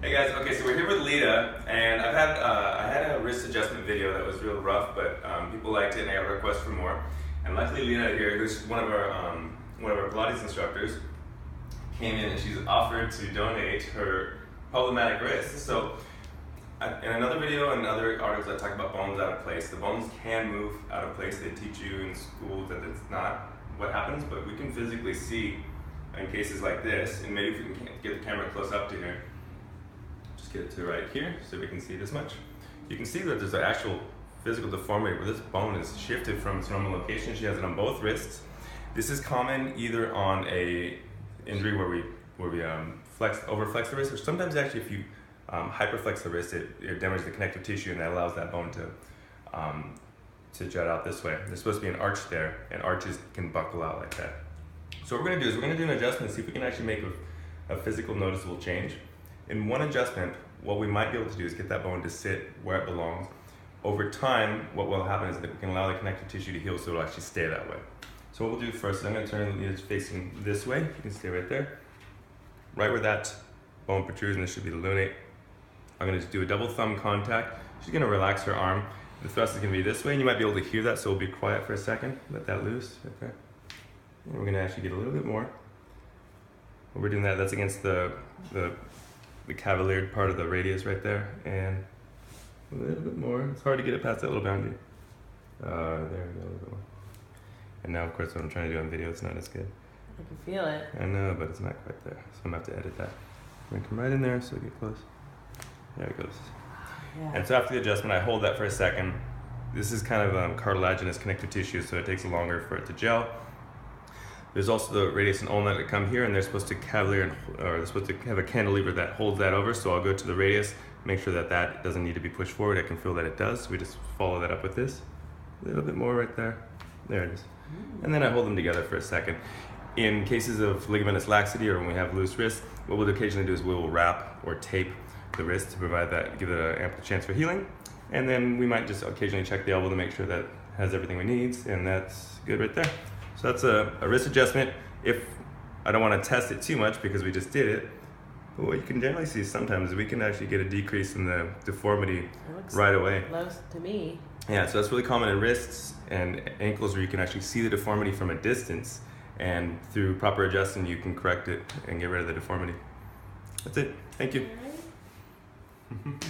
Hey guys, okay, so we're here with Lita, and I had a wrist adjustment video that was real rough, but people liked it, and I got a request for more. And luckily, Lita here, who's one of our Pilates instructors, came in and she's offered to donate her problematic wrist. So, in another video and other articles, I talk about bones out of place. The bones can move out of place. They teach you in school that it's not what happens, but we can physically see in cases like this, and maybe if we can get the camera close up to here. Just get it to right here so we can see this much. You can see that there's an actual physical deformity where this bone is shifted from its normal location. She has it on both wrists. This is common either on a injury where we overflex the wrist, or sometimes actually if you hyperflex the wrist, it damages the connective tissue, and that allows that bone to jut out this way. There's supposed to be an arch there, and arches can buckle out like that. So what we're going to do is we're going to do an adjustment and see if we can actually make a physical noticeable change. In one adjustment, what we might be able to do is get that bone to sit where it belongs. Over time, what will happen is that we can allow the connective tissue to heal so it'll actually stay that way. So what we'll do first is I'm going to turn it facing this way. You can stay right there. Right where that bone protrudes, and this should be the lunate. I'm going to do a double thumb contact. She's going to relax her arm. The thrust is going to be this way, and you might be able to hear that, so we'll be quiet for a second. Let that loose. Okay. And we're going to actually get a little bit more. When we're doing that, that's against the cavaliered part of the radius right there, and a little bit more. It's hard to get it past that little boundary. There we go, a little bit more. And now, of course, what I'm trying to do on video, it's not as good. I can feel it. I know, but it's not quite there, so I'm going to have to edit that. I'm going to come right in there so we get close. There it goes. Yeah. And so after the adjustment, I hold that for a second. This is kind of cartilaginous connective tissue, so it takes longer for it to gel. There's also the radius and ulna that come here, and they're supposed to they're supposed to have a cantilever that holds that over. So I'll go to the radius, make sure that that doesn't need to be pushed forward. I can feel that it does. So we just follow that up with this. A little bit more right there. There it is. And then I hold them together for a second. In cases of ligamentous laxity or when we have loose wrists, what we'll occasionally do is we'll wrap or tape the wrist to provide that, give it an ample chance for healing. And then we might just occasionally check the elbow to make sure that it has everything we need, and that's good right there. So that's a wrist adjustment. If I don't want to test it too much because we just did it, but what you can generally see sometimes we can actually get a decrease in the deformity right away. Close to me. Yeah, so that's really common in wrists and ankles where you can actually see the deformity from a distance, and through proper adjusting you can correct it and get rid of the deformity. That's it. Thank you. All right.